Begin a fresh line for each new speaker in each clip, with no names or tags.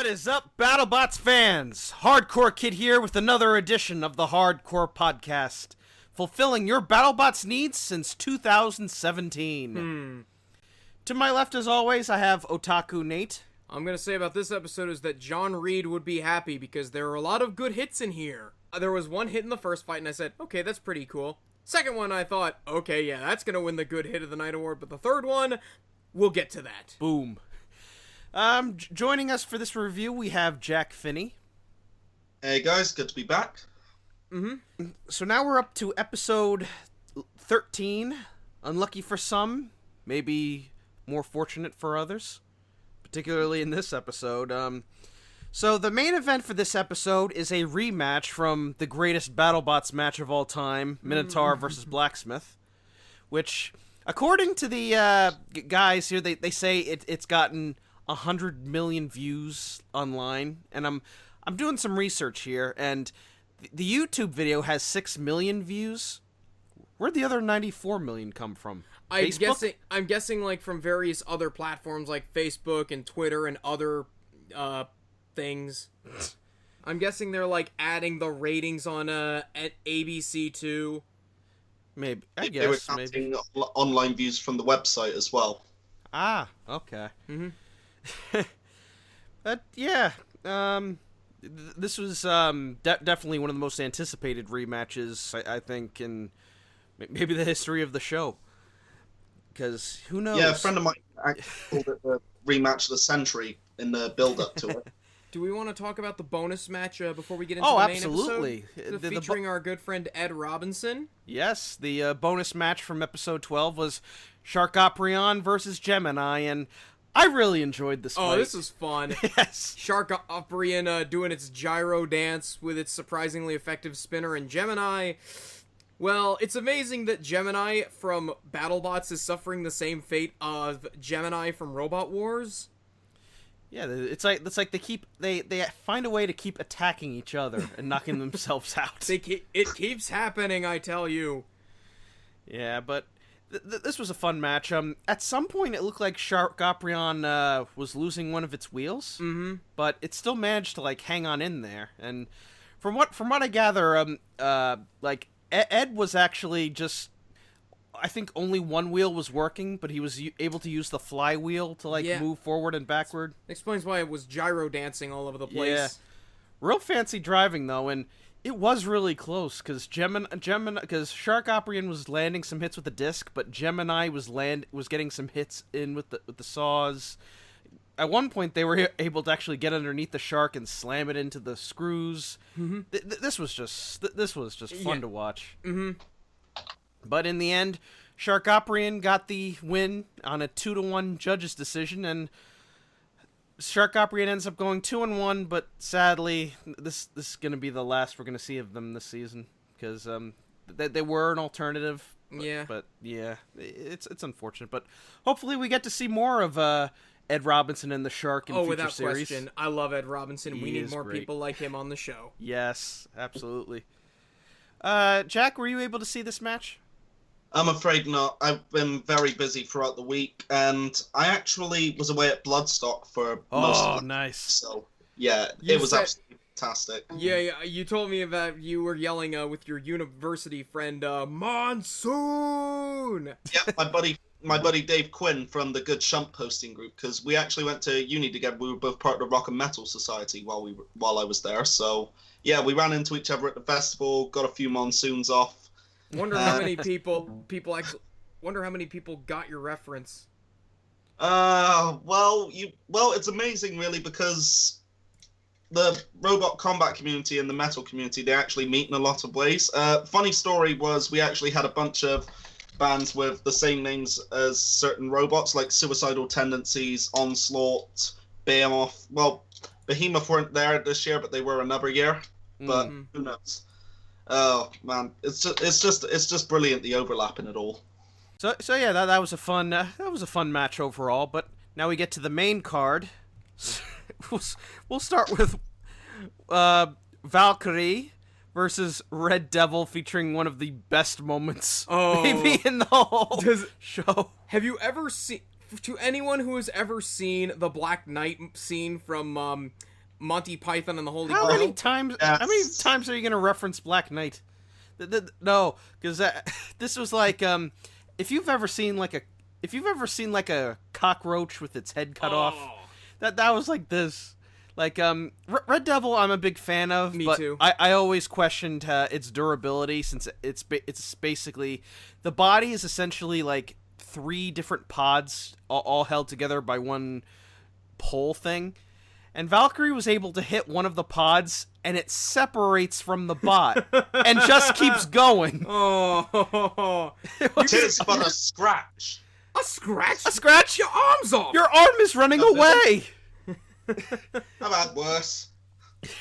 What is up, BattleBots fans? Hardcore Kid here with another edition of the Hardcore Podcast, fulfilling your BattleBots needs since 2017. To my left, as always, I have Otaku Nate.
I'm gonna say about this episode is that John Reed would be happy because there are a lot of good hits in here. There was one hit in the first fight and I said, okay, that's pretty cool. Second one I thought, okay, yeah, that's gonna win the Good Hit of the Night award, but the third one, we'll get to that.
Boom. Joining us for this review, we have Jack Finney.
Hey guys, good to be back.
So now we're up to episode 13. Unlucky for some, maybe more fortunate for others, particularly in this episode. So the main event for this episode is a rematch from the greatest BattleBots match of all time, Minotaur versus Blacksmith, which, according to the guys here, they say it's gotten 100 million views online, and I'm doing some research here, and the YouTube video has 6 million views. Where'd the other 94 million come from?
I'm guessing like from various other platforms like Facebook and Twitter and other things. I'm guessing they're like adding the ratings on at ABC too.
Maybe, I
They were
guess, maybe.
counting online views from the website as well.
Ah, okay. But yeah, this was definitely one of the most anticipated rematches, I think, in maybe the history of the show. Because who knows?
Yeah, a friend of mine actually called it the rematch of the century in the build-up to it.
Do we want to talk about the bonus match before we get into
Oh,
the main
absolutely.
episode? Featuring our good friend Ed Robinson.
Yes, the bonus match from episode 12 was Sharkoprion versus Gemini, and I really enjoyed this fight.
Oh, this was fun.
Yes.
Sharkoprion doing its gyro dance with its surprisingly effective spinner, and Gemini... Well, it's amazing that Gemini from BattleBots is suffering the same fate of Gemini from Robot Wars.
Yeah, it's like they find a way to keep attacking each other and knocking themselves out.
It keeps happening, I tell you.
Yeah, but this was a fun match. At some point, it looked like Sharkoprion was losing one of its wheels, but it still managed to like hang on in there. And from what I gather, like Ed was actually just, I think only one wheel was working, but he was able to use the flywheel to like move forward and backward.
Explains why it was gyro dancing all over the place.
Yeah, real fancy driving though, and it was really close because Sharkoprion was landing some hits with the disc, but Gemini was getting some hits in with the saws. At one point, they were able to actually get underneath the shark and slam it into the screws. This was just fun to watch. But in the end, Sharkoprion got the win on a 2-1 judges' decision, and Sharkoprion ends up going 2-1. But sadly, this is going to be the last we're going to see of them this season because they were an alternative. But yeah, it's unfortunate. But hopefully, we get to see more of Ed Robinson and the Shark in future
without
series.
question. I love Ed Robinson. We need more
great.
people like him on the show.
Yes, absolutely. Jack, were you able to see this match?
I'm afraid not. I've been very busy throughout the week, and I actually was away at Bloodstock for most of it.
Nice.
So, yeah, it was absolutely fantastic.
Yeah, you told me about you were yelling with your university friend, Monsoon!
Yeah, my buddy Dave Quinn from the Good Shump posting group, because we actually went to uni together. We were both part of the Rock and Metal Society while I was there. So yeah, we ran into each other at the festival, got a few monsoons off.
Wonder how many people got your reference.
Well, it's amazing really, because the robot combat community and the metal community, they actually meet in a lot of ways. Funny story was we actually had a bunch of bands with the same names as certain robots, like Suicidal Tendencies, Onslaught, Behemoth. Well, Behemoth weren't there this year, but they were another year. But who knows? Oh man, it's just brilliant, the overlap in it all.
So yeah, that was a fun match overall. But now we get to the main card. We'll start with Valkyrie versus Red Devil, featuring one of the best moments maybe in the whole show.
Have you ever seen, to anyone who has ever seen the Black Knight scene from Monty Python and the Holy
How
Grail.
many times?
Yes.
How many times are you gonna reference Black Knight? No, because this was like if you've ever seen like a cockroach with its head cut off, that was like this. Like Red Devil, I'm a big fan of.
Me
but
too.
I always questioned its durability since it's basically the body is essentially like 3 different pods all held together by one pole thing. And Valkyrie was able to hit one of the pods, and it separates from the bot and just keeps going.
Oh,
Tis but a scratch.
a scratch?
A scratch?
Your arms off.
Your arm is running away.
I've had worse.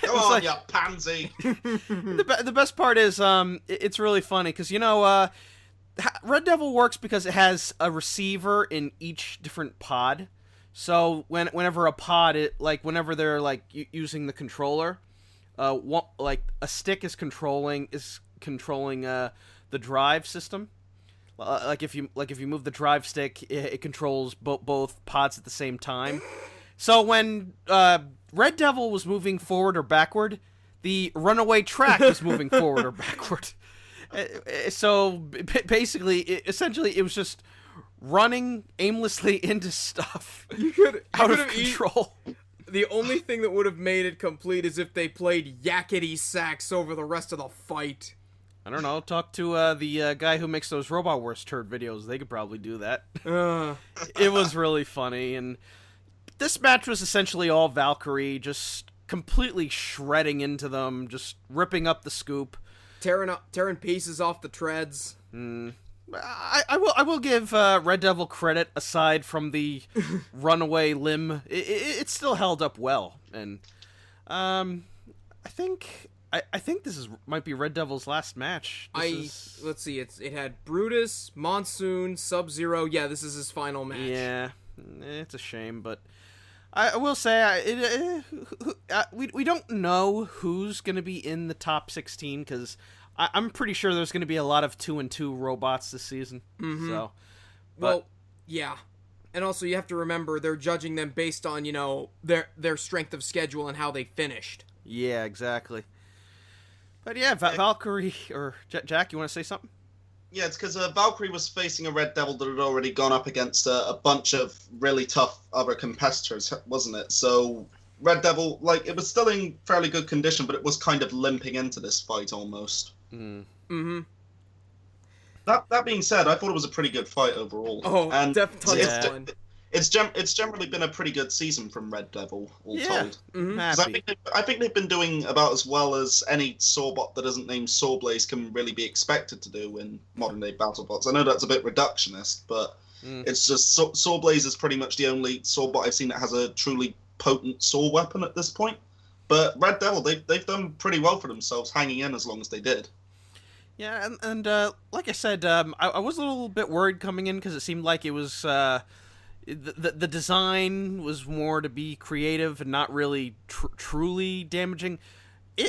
Come
was
on,
like-
you pansy.
The best part is it's really funny because Red Devil works because it has a receiver in each different pod. So whenever a pod whenever they're like using the controller, like a stick is controlling the drive system. Like if you move the drive stick, it controls both pods at the same time. So when Red Devil was moving forward or backward, the runaway track was moving forward or backward. So basically, essentially, it was just running aimlessly into stuff out of control.
The only thing that would have made it complete is if they played yakety sax over the rest of the fight.
I don't know. Talk to the guy who makes those Robot Wars turd videos. They could probably do that. It was really funny, and this match was essentially all Valkyrie, just completely shredding into them, just ripping up the scoop,
tearing pieces off the treads.
I will give Red Devil credit. Aside from the runaway limb, it still held up well, and I think this might be Red Devil's last match.
Let's see. It had Brutus, Monsoon, Sub-Zero. Yeah, this is his final match.
Yeah, it's a shame, but I will say we don't know who's going to be in the top 16 because I'm pretty sure there's going to be a lot of 2-2 robots this season.
Mm-hmm.
So,
well, yeah, and also you have to remember they're judging them based on their strength of schedule and how they finished.
Yeah, exactly. But yeah, Valkyrie or Jack, you want to say something?
Yeah, it's because Valkyrie was facing a Red Devil that had already gone up against a bunch of really tough other competitors, wasn't it? So Red Devil, it was still in fairly good condition, but it was kind of limping into this fight almost.
Mm-hmm.
That being said, I thought it was a pretty good fight overall.
Oh,
and
definitely fun.
It's generally been a pretty good season from Red Devil, all told.
Mm-hmm.
'Cause I think they've been doing about as well as any Sawbot that isn't named Sawblaze can really be expected to do in modern day BattleBots. I know that's a bit reductionist, but it's just Sawblaze is pretty much the only Sawbot I've seen that has a truly potent saw weapon at this point. But Red Devil, they've done pretty well for themselves, hanging in as long as they did.
Yeah, and like I said, I was a little bit worried coming in because it seemed like it was the design was more to be creative and not really truly damaging.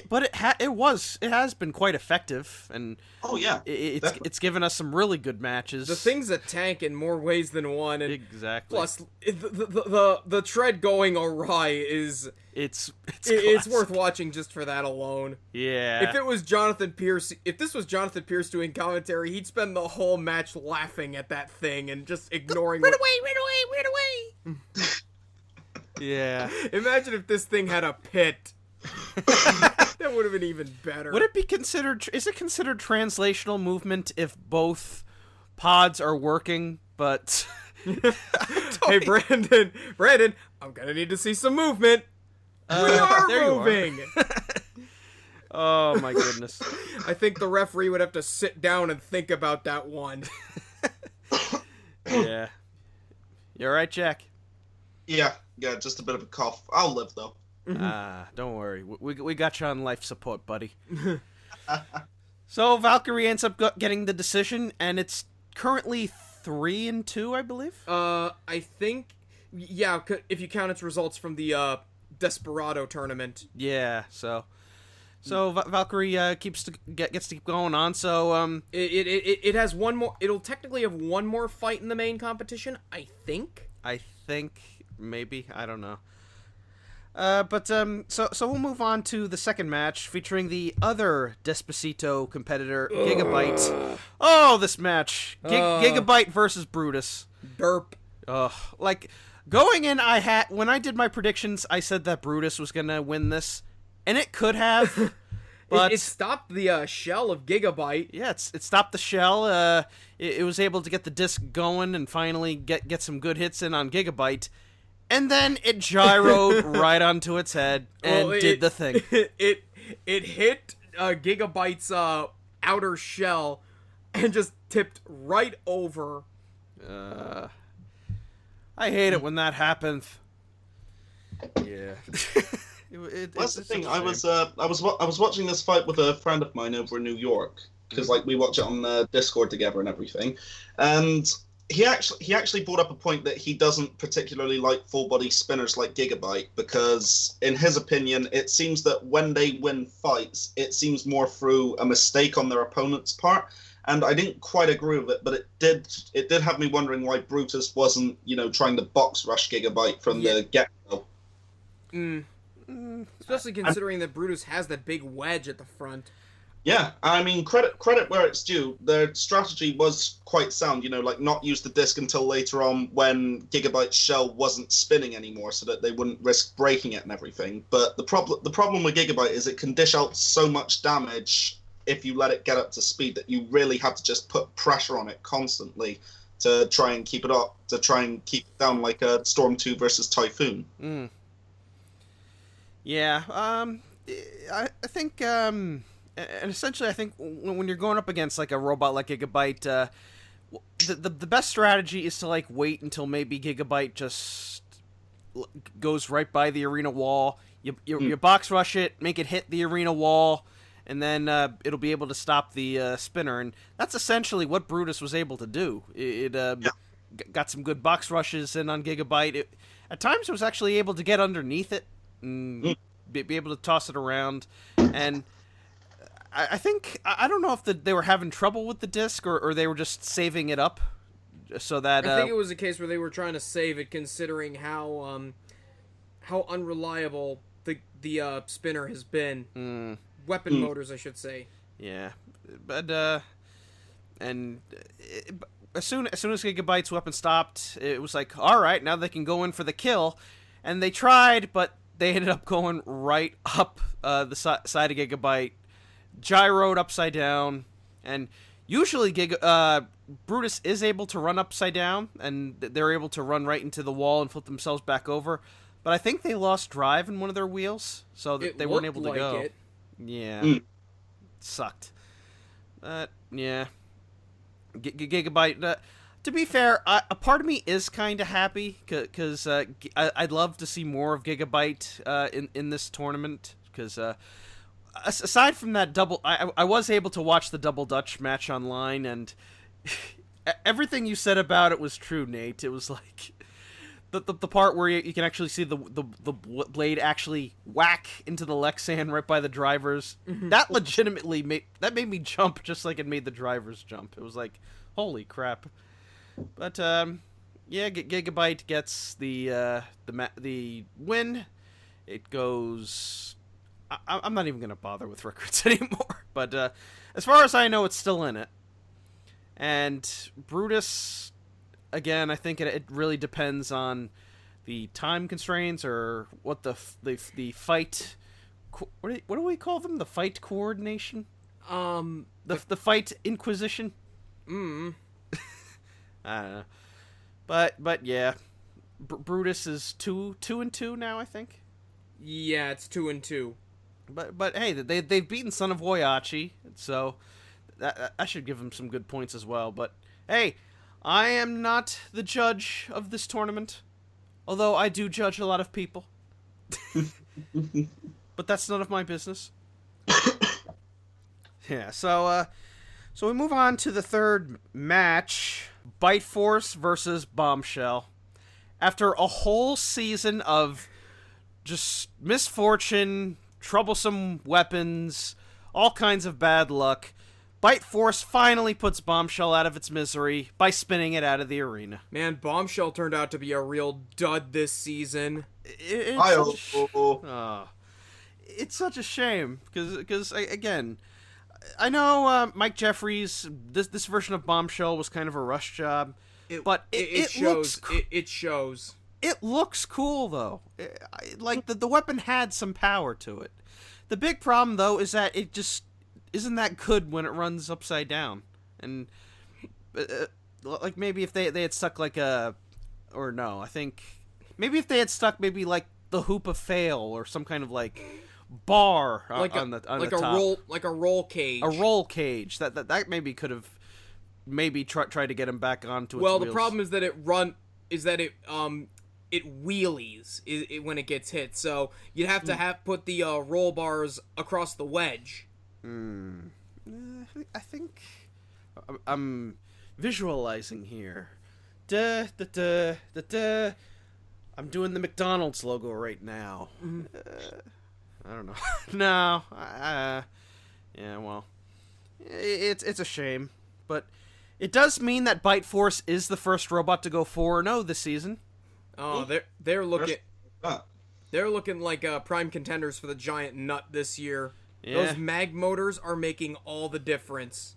But it has been quite effective, and
oh yeah,
it's given us some really good matches.
The thing's a tank in more ways than one, and
exactly.
Plus, the tread going awry is
it's
worth watching just for that alone.
Yeah.
If this was Jonathan Pierce doing commentary, he'd spend the whole match laughing at that thing and just ignoring. Rid away!
Yeah.
Imagine if this thing had a pit. That would have been even better.
Would it be considered? Is it considered translational movement if both pods are working? But
hey, Brandon, I'm gonna need to see some movement. We are moving.
Oh my goodness!
I think the referee would have to sit down and think about that one.
Yeah. You all right, Jack?
Yeah, just a bit of a cough. I'll live though.
Don't worry. We got you on life support, buddy. So Valkyrie ends up getting the decision, and it's currently 3-2, I believe.
I think, yeah, if you count its results from the Desperado tournament.
Yeah. So Valkyrie gets to keep going on. So
it has one more. It'll technically have one more fight in the main competition. I think.
Maybe, I don't know. So we'll move on to the second match featuring the other Despacito competitor, Gigabyte. Oh, this match. Gigabyte versus Brutus.
Derp.
Like, going in, when I did my predictions, I said that Brutus was gonna win this, and it could have, but
it stopped the shell of Gigabyte.
Yeah, it stopped the shell. It was able to get the disc going and finally get some good hits in on Gigabyte. And then it gyroed right onto its head and did the thing.
It hit Gigabyte's outer shell and just tipped right over.
I hate it when that happens. Yeah.
That's the thing. I was watching this fight with a friend of mine over in New York because like we watch it on Discord together and everything, and he actually brought up a point that he doesn't particularly like full body spinners like Gigabyte because in his opinion it seems that when they win fights it seems more through a mistake on their opponent's part, and I didn't quite agree with it, but it did have me wondering why Brutus wasn't trying to box rush Gigabyte from the get-go.
Especially considering that Brutus has that big wedge at the front.
Yeah, I mean, credit where it's due. Their strategy was quite sound, like not use the disc until later on when Gigabyte's shell wasn't spinning anymore so that they wouldn't risk breaking it and everything. But the problem with Gigabyte is it can dish out so much damage if you let it get up to speed that you really have to just put pressure on it constantly to try and keep it up, to try and keep it down like a Storm 2 versus Typhoon.
Yeah, I think... And essentially, I think when you're going up against like a robot like Gigabyte, the best strategy is to like wait until maybe Gigabyte just goes right by the arena wall. You box rush it, make it hit the arena wall, and then it'll be able to stop the spinner. And that's essentially what Brutus was able to do. It got some good box rushes in on Gigabyte. At times, it was actually able to get underneath it and be able to toss it around. And I think, I don't know if they were having trouble with the disc or they were just saving it up so that...
I think it was a case where they were trying to save it considering how unreliable the spinner has been. Weapon motors, I should say.
Yeah. But, as soon as Gigabyte's weapon stopped, it was like, alright, now they can go in for the kill. And they tried, but they ended up going right up the side of Gigabyte, gyroed upside down, and usually Brutus is able to run upside down, and they're able to run right into the wall and flip themselves back over. But I think they lost drive in one of their wheels, so that they weren't able to go.
It.
Yeah, it sucked. Yeah, Gigabyte. To be fair, a part of me is kind of happy because I'd love to see more of Gigabyte in this tournament because. Aside from that double, I was able to watch the Double Dutch match online, and everything you said about it was true, Nate. It was like the part where you can actually see the blade actually whack into the Lexan right by the drivers. That legitimately made me jump just like it made the drivers jump. It was like, holy crap. But yeah, Gigabyte gets the win. It goes. I'm not even going to bother with records anymore. But as far as I know, it's still in it. And Brutus, again, I think it really depends on the time constraints or what the fight... What do we call them? The fight coordination? The fight inquisition? I don't know. But yeah. Brutus is 2-2 now, I think.
Yeah, it's 2-2.
But hey, they've beaten Son of Oyachi, so I should give them some good points as well. But hey, I am not the judge of this tournament, although I do judge a lot of people. But that's none of my business. Yeah, so we move on to the third match: Bite Force versus Bombshell. After a whole season of just misfortune, troublesome weapons, all kinds of bad luck, Bite Force finally puts Bombshell out of its misery by spinning it out of the arena.
Man, Bombshell turned out to be a real dud this season.
It's such a shame because again, I know Mike Jeffries. This version of Bombshell was kind of a rush job, but it shows.
It shows.
It looks cool though. Like the weapon had some power to it. The big problem though is that it just isn't that good when it runs upside down. And like maybe if they had stuck like I think maybe if they had stuck maybe like the hoop of fail or some kind of like bar on the top.
Like a roll cage.
A roll cage that maybe could have tried to get him back onto its wheels.
The problem is that it wheelies when it gets hit, so you'd have to put the roll bars across the wedge.
I think I'm visualizing here. I'm doing the McDonald's logo right now. I don't know. No. Yeah, well, it's a shame, but it does mean that Bite Force is the first robot to go 4-0 this season.
Oh, they're looking like prime contenders for the giant nut this year. Yeah. Those mag motors are making all the difference.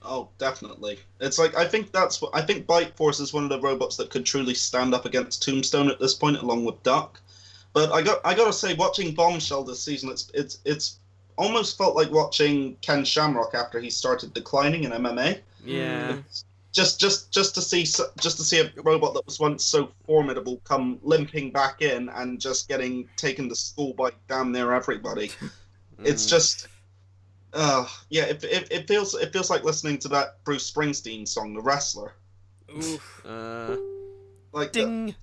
Oh, definitely. It's like I think Bite Force is one of the robots that could truly stand up against Tombstone at this point, along with Duck. But I gotta say, watching Bombshell this season, it's almost felt like watching Ken Shamrock after he started declining in MMA.
Yeah.
Just to see a robot that was once so formidable come limping back in and just getting taken to school by damn near everybody. It's just, it feels like listening to that Bruce Springsteen song, The Wrestler.
Oof.
Like
ding.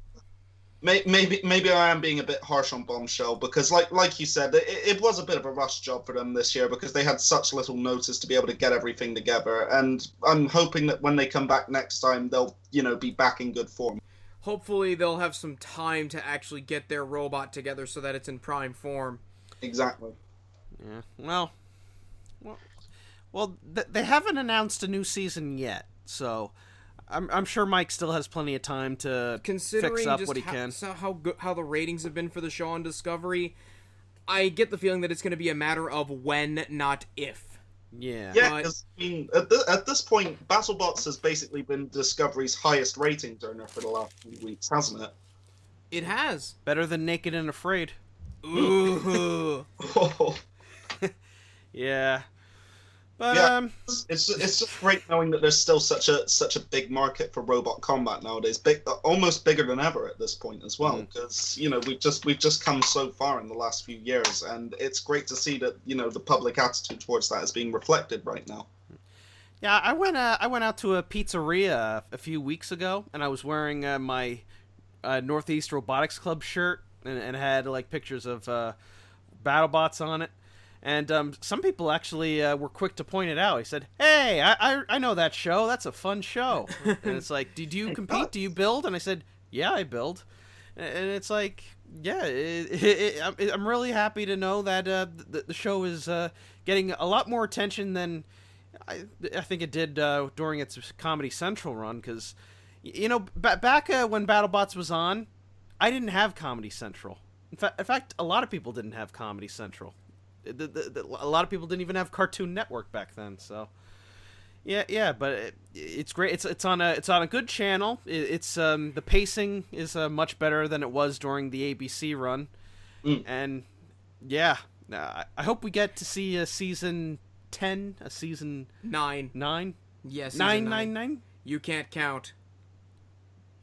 Maybe I am being a bit harsh on Bombshell because, like you said, it was a bit of a rush job for them this year because they had such little notice to be able to get everything together. And I'm hoping that when they come back next time, they'll be back in good form.
Hopefully, they'll have some time to actually get their robot together so that it's in prime form.
Exactly.
Yeah. Well, they haven't announced a new season yet, so I'm sure Mike still has plenty of time to fix up what he can.
How the ratings have been for the show on Discovery, I get the feeling that it's going to be a matter of when, not if.
Yeah.
Yeah, because I mean, at this point, BattleBots has basically been Discovery's highest ratings earner for the last few weeks, hasn't it?
It has.
Better than Naked and Afraid.
Ooh.
Yeah. But
yeah, it's just great knowing that there's still such a big market for robot combat nowadays, almost bigger than ever at this point as well. Because we've just come so far in the last few years, and it's great to see that the public attitude towards that is being reflected right now.
Yeah, I went out to a pizzeria a few weeks ago, and I was wearing my Northeast Robotics Club shirt, and had like pictures of BattleBots on it. And some people actually were quick to point it out. He said, "Hey, I know that show. That's a fun show." And it's like, "Do you compete? Do you build?" And I said, "Yeah, I build." And it's like, yeah, I'm really happy to know that the show is getting a lot more attention than I think it did during its Comedy Central run. Because, back when BattleBots was on, I didn't have Comedy Central. In fact, a lot of people didn't have Comedy Central. A lot of people didn't even have Cartoon Network back then, so yeah, but it's great. It's on a good channel. It's the pacing is much better than it was during the ABC run, and yeah, I hope we get to see a season 10, a season 9.
Yes,
9.
You can't count.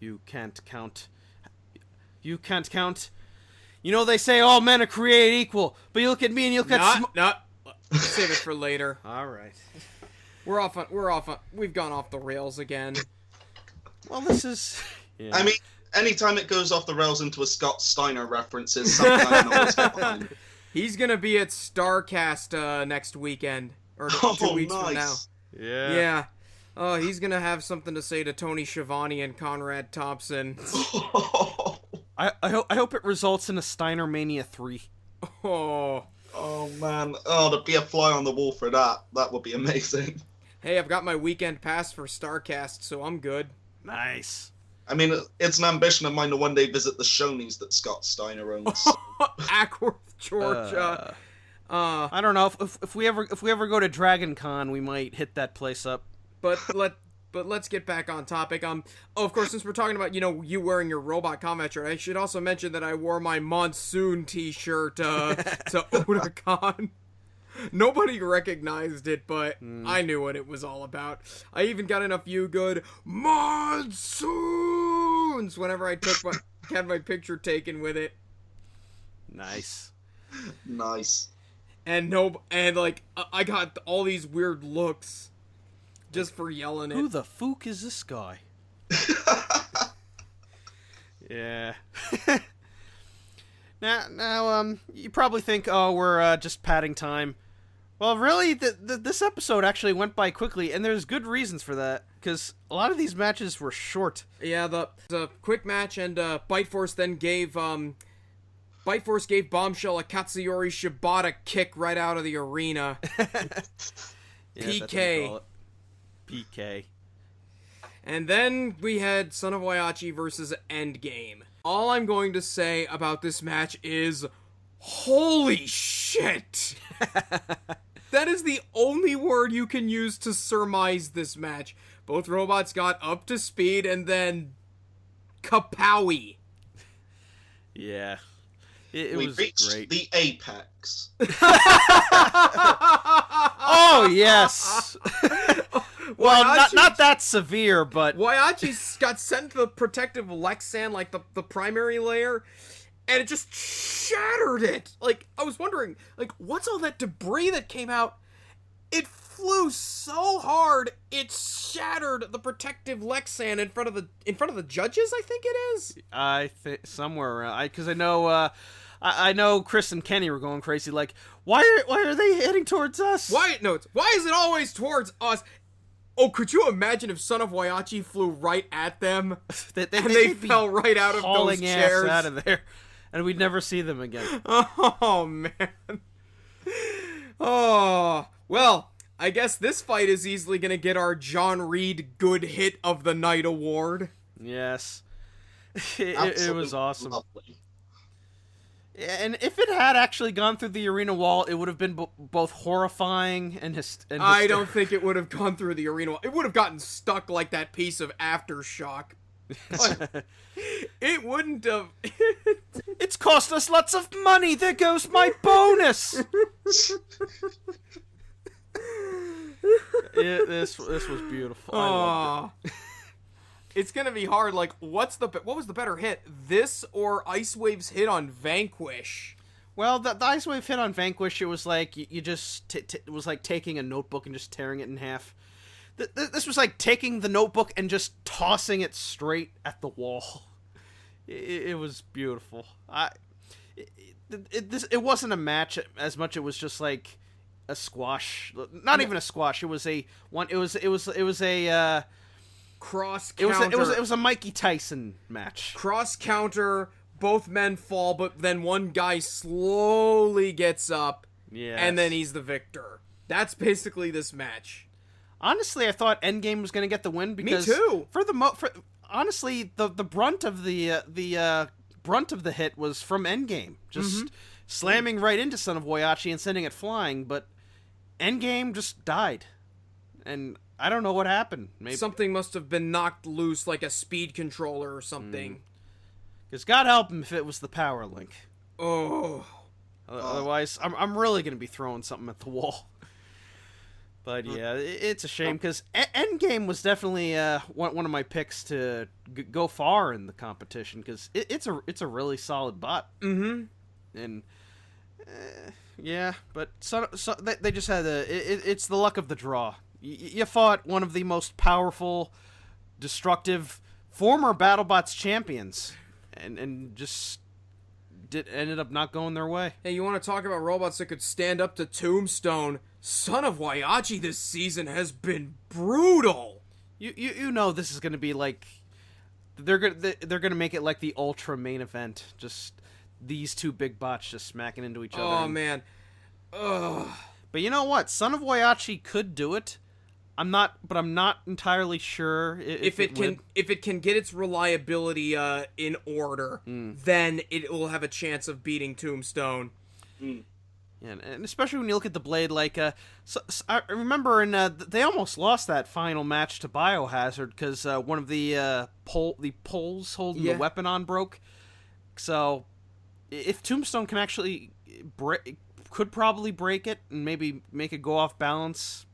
You can't count. You can't count. They say all men are created equal, but you look at me and you look at...
Save it for later.
All right.
We've gone off the rails again.
Well, this is... Yeah.
I mean, anytime it goes off the rails into a Scott Steiner reference, is something I always get behind.
He's gonna be at StarCast next weekend, or 2 weeks from now.
Yeah.
Oh, he's gonna have something to say to Tony Schiavone and Conrad Thompson.
I hope it results in a Steiner Mania 3.
Oh man. Oh, to be a fly on the wall for that. That would be amazing.
Hey, I've got my weekend pass for StarCast, so I'm good.
Nice.
I mean, it's an ambition of mine to one day visit the Shoney's that Scott Steiner owns.
Ackworth, Georgia.
I don't know if we ever go to Dragon Con, we might hit that place up.
But let's get back on topic. Of course, since we're talking about, you wearing your Robot Combat shirt, I should also mention that I wore my Monsoon t-shirt to Otakon. Nobody recognized it, but I knew what it was all about. I even got in a few good monsoons whenever I had my picture taken with it.
Nice.
Nice.
And I got all these weird looks just for yelling it.
Who the fook is this guy? Yeah. Now, you probably think, oh, we're just padding time. Well, really, this episode actually went by quickly, and there's good reasons for that, because a lot of these matches were short.
Yeah, the quick match, and Bite Force then gave Bombshell a Katsuyori Shibata kick right out of the arena.
Yeah,
PK.
PK.
And then we had Son of Waiachi versus Endgame. All I'm going to say about this match is, holy shit! That is the only word you can use to surmise this match. Both robots got up to speed and then kapowie.
Yeah. It
we
was
reached
great.
the apex.
Oh, yes! Well,
Waiachi-
not that severe, but...
Waiachi got sent to the protective Lexan, like the primary layer, and it just shattered it. Like, I was wondering, what's all that debris that came out? It flew so hard, it shattered the protective Lexan in front of the judges, I think it is?
I think somewhere around... Because I know... I know Chris and Kenny were going crazy, like, why are they heading towards us?
Why is it always towards us? Oh, could you imagine if Son of Waiachi flew right at them? They fell right out of those chairs.
Ass out of there, and we'd never see them again.
Oh, man. Oh, well, I guess this fight is easily going to get our John Reed Good Hit of the Night award.
Yes. It was awesome.
Lovely.
And if it had actually gone through the arena wall, it would have been both horrifying and
I don't think it would have gone through the arena wall. It would have gotten stuck like that piece of Aftershock. But it wouldn't have.
It's cost us lots of money. There goes my bonus. This was beautiful. I loved it.
It's gonna be hard. Like, what was the better hit? This or Ice Wave's hit on Vanquish?
Well, the Ice Wave hit on Vanquish, it was like you just it was like taking a notebook and just tearing it in half. This was like taking the notebook and just tossing it straight at the wall. It was beautiful. It wasn't a match as much. It was just like a squash. Not even a squash. It was a one. It was a.
Cross counter.
It was a Mikey Tyson match.
Cross counter. Both men fall, but then one guy slowly gets up, and then he's the victor. That's basically this match.
Honestly, I thought Endgame was going to get the win because
me too.
Honestly, the brunt of the brunt of the hit was from Endgame, just slamming right into Son of Waiachi and sending it flying. But Endgame just died, and I don't know what happened. Maybe
something must have been knocked loose, like a speed controller or something.
Because God help him if it was the power link.
Oh.
Otherwise, I'm really going to be throwing something at the wall. But yeah, it's a shame because Endgame was definitely one of my picks to go far in the competition because it's a really solid bot.
Mm-hmm.
And yeah, but they just had it's the luck of the draw. You fought one of the most powerful, destructive former BattleBots champions. And just ended up not going their way.
Hey, you want to talk about robots that could stand up to Tombstone? Son of Waiachi this season has been brutal.
You know this is going to be like they're gonna make it like the ultra main event. Just these two big bots just smacking into each other.
Oh man. Ugh.
But you know what? Son of Waiachi could do it. I'm not entirely sure
if it can get its reliability in order, then it will have a chance of beating Tombstone.
And especially when you look at the blade, like, so I remember they almost lost that final match to Biohazard because one of the poles holding the weapon on broke. So, if Tombstone can actually could probably break it and maybe make it go off balance,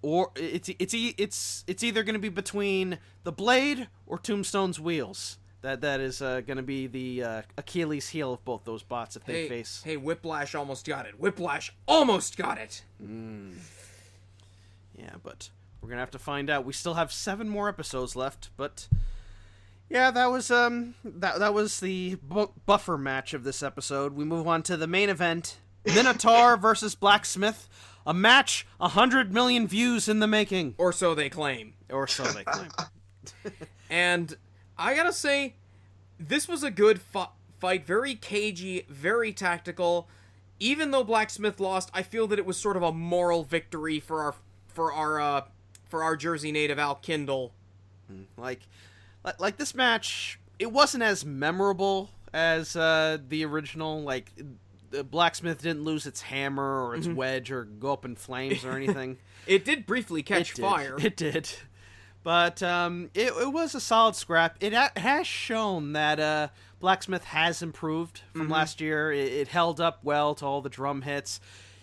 or it's either going to be between the blade or Tombstone's wheels. That is going to be the Achilles heel of both those bots if they face.
Hey, Whiplash almost got it. Whiplash almost got it.
Yeah, but we're going to have to find out. We still have 7 more episodes left, but yeah, that was that was the buffer match of this episode. We move on to the main event: Minotaur versus Blacksmith. A match 100 million views in the making,
or so they claim. And I gotta say, this was a good fight. Very cagey, very tactical. Even though Blacksmith lost, I feel that it was sort of a moral victory for our Jersey native Al Kindle.
Like this match, it wasn't as memorable as the original. Like, the Blacksmith didn't lose its hammer or its wedge or go up in flames or anything.
It did briefly catch fire.
It did. But it was a solid scrap. It has shown that Blacksmith has improved from last year. It held up well to all the drum hits.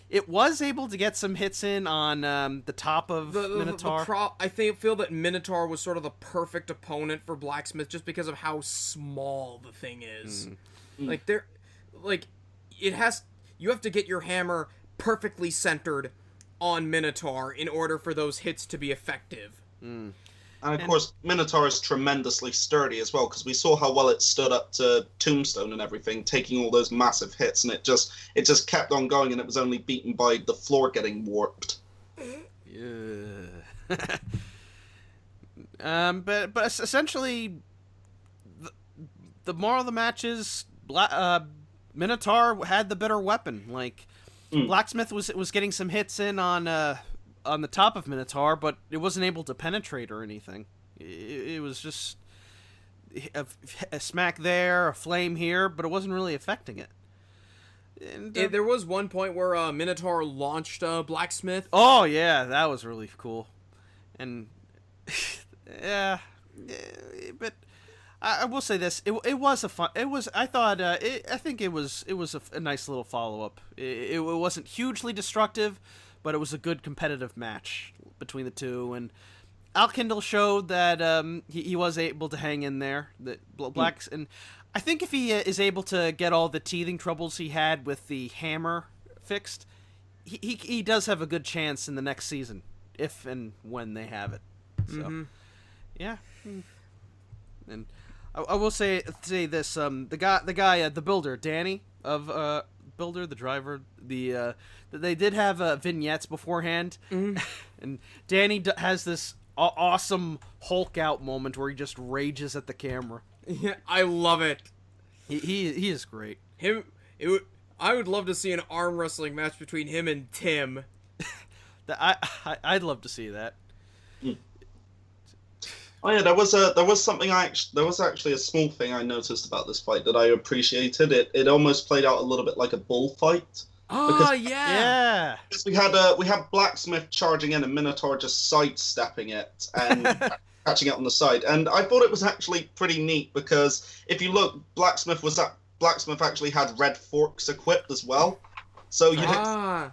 It was able to get some hits in on the top of Minotaur.
I feel that Minotaur was sort of the perfect opponent for Blacksmith just because of how small the thing is. You have to get your hammer perfectly centered on Minotaur in order for those hits to be effective.
And of course, Minotaur is tremendously sturdy as well, because we saw how well it stood up to Tombstone and everything, taking all those massive hits, and it just kept on going, and it was only beaten by the floor getting warped.
Yeah. But essentially, the moral of the match is Minotaur had the better weapon. Like, Blacksmith was getting some hits in on the top of Minotaur, but it wasn't able to penetrate or anything. It was just a smack there, a flame here, but it wasn't really affecting it. And,
there was one point where Minotaur launched Blacksmith.
Oh yeah, that was really cool. And yeah, but I will say this: it was a fun. It was. I thought. I think it was a nice little follow up. It wasn't hugely destructive, but it was a good competitive match between the two, and Al Kindle showed that he was able to hang in there. That Blacks, and I think if he is able to get all the teething troubles he had with the hammer fixed, he does have a good chance in the next season, if and when they have it. So, yeah, and I will say this: the builder, Danny of Builder, the driver, they did have vignettes beforehand, and Danny has this awesome Hulk out moment where he just rages at the camera.
Yeah, I love it.
He is great.
I would love to see an arm wrestling match between him and Tim.
I'd love to see that.
Oh yeah, there was actually a small thing I noticed about this fight that I appreciated. It almost played out a little bit like a bullfight.
Oh yeah.
Because we had Blacksmith charging in and Minotaur just sidestepping it and catching it on the side. And I thought it was actually pretty neat because if you look, Blacksmith actually had red forks equipped as well. So you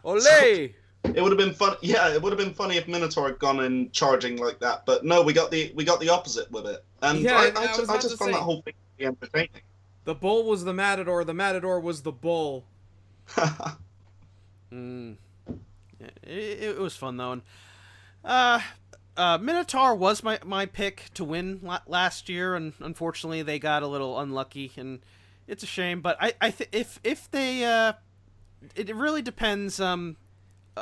Ole!
It would have been fun. Yeah, it would have been funny if Minotaur had gone in charging like that. But no, we got the opposite with it. And
yeah,
I just found that whole thing to be entertaining.
The bull was the matador. The matador was the bull.
Yeah, it was fun though, and Minotaur was my pick to win last year, and unfortunately they got a little unlucky, and it's a shame. But if they it really depends.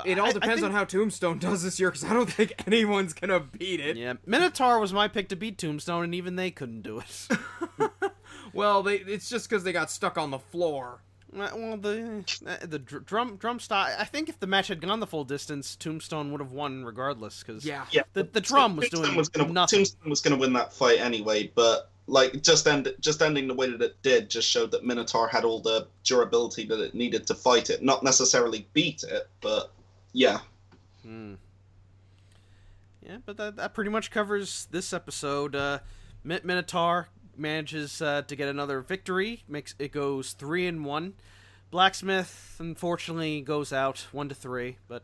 It all depends on how Tombstone does this year, because I don't think anyone's gonna beat it.
Yeah, Minotaur was my pick to beat Tombstone, and even they couldn't do it.
Well, it's just because they got stuck on the floor.
Well, the drum style. I think if the match had gone the full distance, Tombstone would have won regardless. Because
Yeah.
the drum was doing nothing.
Tombstone was going to win that fight anyway, but like just ending the way that it did just showed that Minotaur had all the durability that it needed to fight it. Not necessarily beat it, but yeah.
Yeah, but that pretty much covers this episode. Minotaur manages to get another victory. It goes 3-1. Blacksmith unfortunately goes out 1-3, but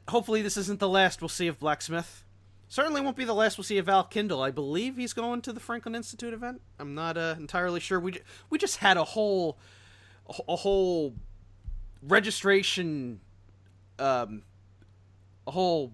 hopefully this isn't the last we'll see of Blacksmith. Certainly won't be the last we'll see of Val Kindle. I believe he's going to the Franklin Institute event. I'm not entirely sure. We just had a whole registration, a whole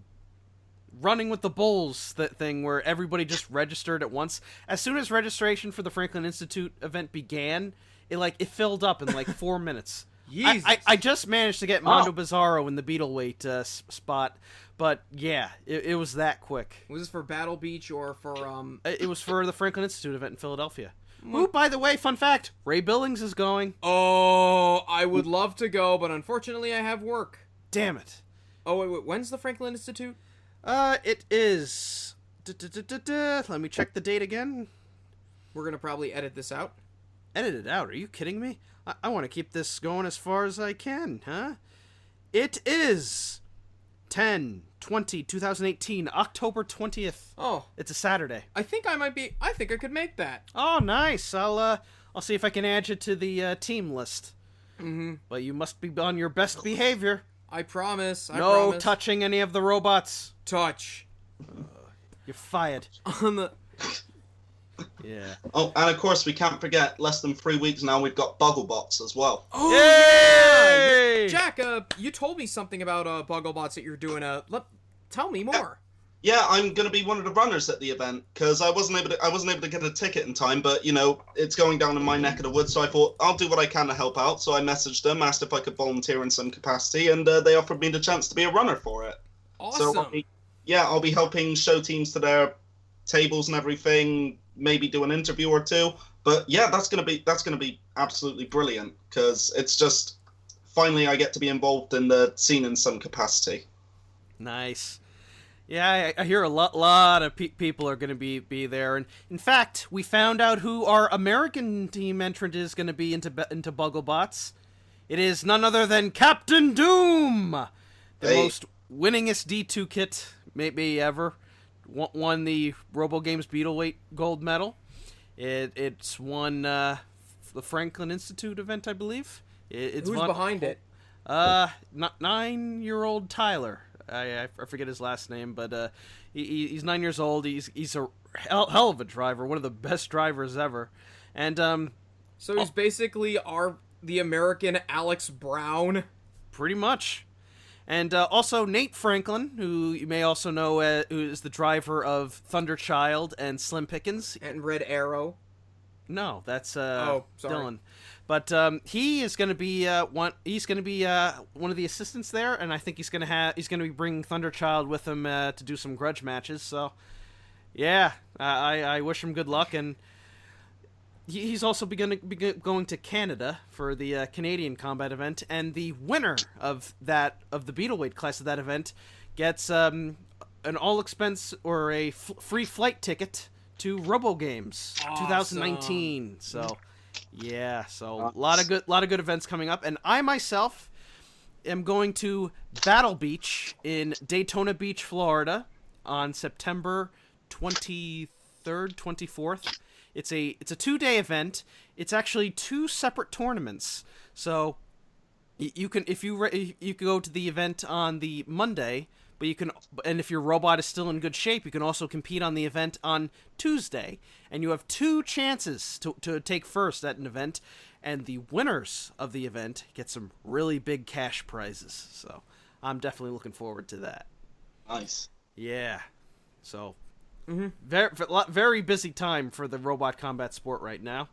running with the bulls thing where everybody just registered at once. As soon as registration for the Franklin Institute event began, it filled up in like 4 minutes. I just managed to get Mondo Bizarro in the Beetleweight spot, but yeah, it was that quick.
Was this for Battle Beach or for
It was for the Franklin Institute event in Philadelphia. Ooh, by the way, fun fact: Ray Billings is going.
Oh, I would love to go, but unfortunately I have work.
Damn it.
Oh wait, when's the Franklin Institute?
It is. Let me check the date again.
We're gonna probably edit this out.
Edit it out? Are you kidding me? I want to keep this going as far as I can, huh? It is 10/20/2018, October 20th.
Oh,
it's a Saturday.
I think I could make that.
Oh, nice. I'll see if I can add you to the team list.
Mm-hmm.
But you must be on your best behavior.
I promise.
No touching any of the robots.
Touch.
You're fired.
On the.
Yeah.
Oh, and of course we can't forget. Less than 3 weeks now, we've got BattleBots as well.
Oh
Yay!
yeah, Jack. You told me something about BattleBots that you're doing. Tell me more.
Yeah, I'm gonna be one of the runners at the event because I wasn't able to get a ticket in time. But it's going down in my neck of the woods, so I thought I'll do what I can to help out. So I messaged them, asked if I could volunteer in some capacity, and they offered me the chance to be a runner for it.
Awesome.
So I'll be helping show teams to their tables and everything. Maybe do an interview or two. But yeah, that's gonna be absolutely brilliant because it's just finally I get to be involved in the scene in some capacity.
Nice. Yeah, I hear a lot of people are going to be there, and in fact, we found out who our American team entrant is going to be into BattleBots. It is none other than Captain Doom, the most winningest D2 kit maybe ever. Won the RoboGames Beetleweight gold medal. It's won the Franklin Institute event, I believe. Who's
behind it?
9-year-old Tyler. I forget his last name, but he's 9 years old. He's a hell of a driver, one of the best drivers ever, and
so he's basically the American Alex Brown,
pretty much. And also Nate Franklin, who you may also know who is the driver of Thunderchild and Slim Pickens
and Red Arrow.
No, that's
sorry.
Dylan. But he is going to be one. He's going to be one of the assistants there, and I think he's going to be bringing Thunderchild with him to do some grudge matches. So, yeah, I wish him good luck, and he's also going to Canada for the Canadian combat event, and the winner of the Beetleweight class of that event gets an all expense or a free flight ticket to RoboGames 2019. So. Yeah, so a lot of good events coming up, and I myself am going to Battle Beach in Daytona Beach, Florida, on September 23rd, 24th. It's a 2-day event. It's actually 2 separate tournaments. So you can go to the event on the Monday, but you can, and if your robot is still in good shape, you can also compete on the event on Tuesday, and you have 2 chances to take first at an event, and the winners of the event get some really big cash prizes. So I'm definitely looking forward to that.
Nice.
Yeah. So very busy time for the robot combat sport right now,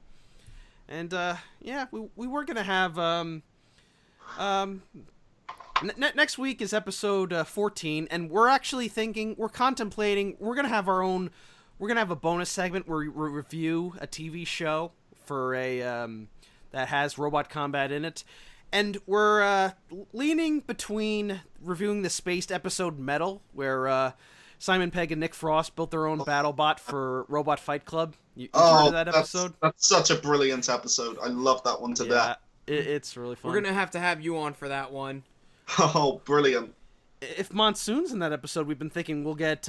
and yeah, we were gonna have next week is episode 14, and we're contemplating, we're gonna have a bonus segment where we review a TV show for that has robot combat in it. And we're leaning between reviewing the spaced episode Metal, where Simon Pegg and Nick Frost built their own BattleBot for Robot Fight Club. You heard of that episode?
That's such a brilliant episode. I love that one to death.
It's really fun.
We're going to have you on for that one.
Oh, brilliant.
If Monsoon's in that episode, we've been thinking we'll get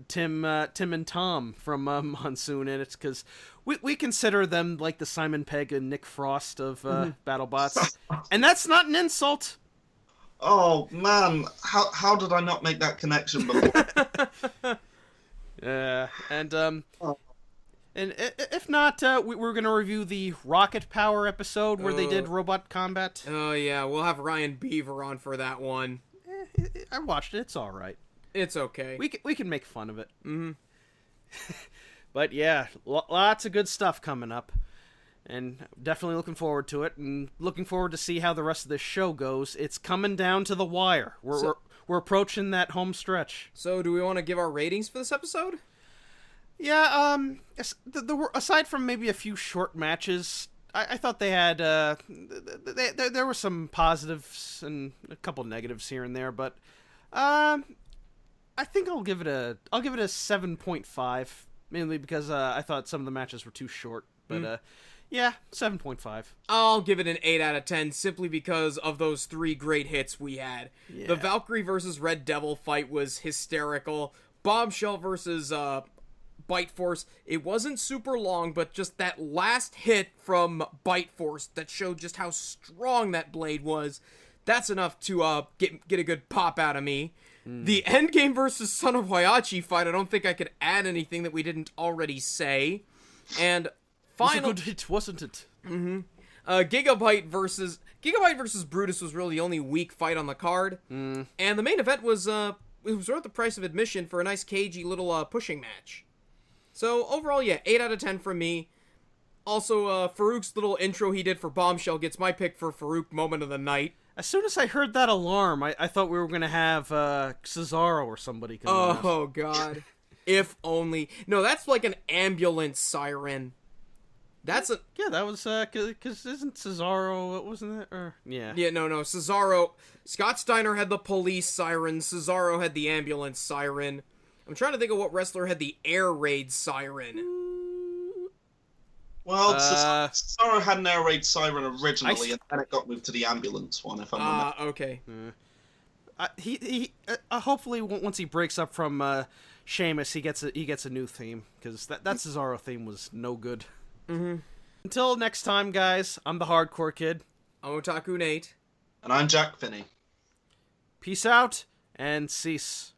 Tim and Tom from Monsoon in it, because we consider them like the Simon Pegg and Nick Frost of BattleBots. And that's not an insult.
Oh, man. How did I not make that connection before?
Yeah, and if not, we're going to review the Rocket Power episode where they did robot combat.
Oh, yeah, we'll have Ryan Beaver on for that one.
I watched it. It's all right.
It's okay.
We can make fun of it. But yeah, lots of good stuff coming up. And definitely looking forward to it, and looking forward to see how the rest of this show goes. It's coming down to the wire. We're approaching that home stretch.
So, do we want to give our ratings for this episode?
Yeah, aside from maybe a few short matches, I thought they had there were some positives and a couple negatives here and there, but I think I'll give it a 7.5, mainly because I thought some of the matches were too short, but yeah, 7.5.
I'll give it an 8 out of 10 simply because of those 3 great hits we had. Yeah. The Valkyrie versus Red Devil fight was hysterical. Bombshell versus Bite Force, it wasn't super long, but just that last hit from Bite Force that showed just how strong that blade was, that's enough to get a good pop out of me. The Endgame versus Son of Huiachi fight, I don't think I could add anything that we didn't already say. And final...
It was a good hit, wasn't it?
Gigabyte versus Brutus was really the only weak fight on the card. And the main event was it was worth the price of admission for a nice cagey little pushing match. So overall, yeah, 8 out of 10 from me. Also, Farouk's little intro he did for Bombshell gets my pick for Farouk Moment of the Night.
As soon as I heard that alarm, I thought we were going to have Cesaro or somebody come out.
Oh, God. If only. No, that's like an ambulance siren. That's a...
Yeah, that was, because isn't Cesaro, wasn't it? Or, yeah.
Yeah, no, Cesaro... Scott Steiner had the police siren. Cesaro had the ambulance siren. I'm trying to think of what wrestler had the air raid siren.
Well, Cesaro had an air raid siren originally, and then it got moved to the ambulance one, if I remember.
Okay.
He hopefully once he breaks up from Sheamus, he gets a new theme, because that Cesaro theme was no good. Until next time, guys, I'm the Hardcore Kid.
I'm Otaku Nate.
And I'm Jack Finney.
Peace out, and cease.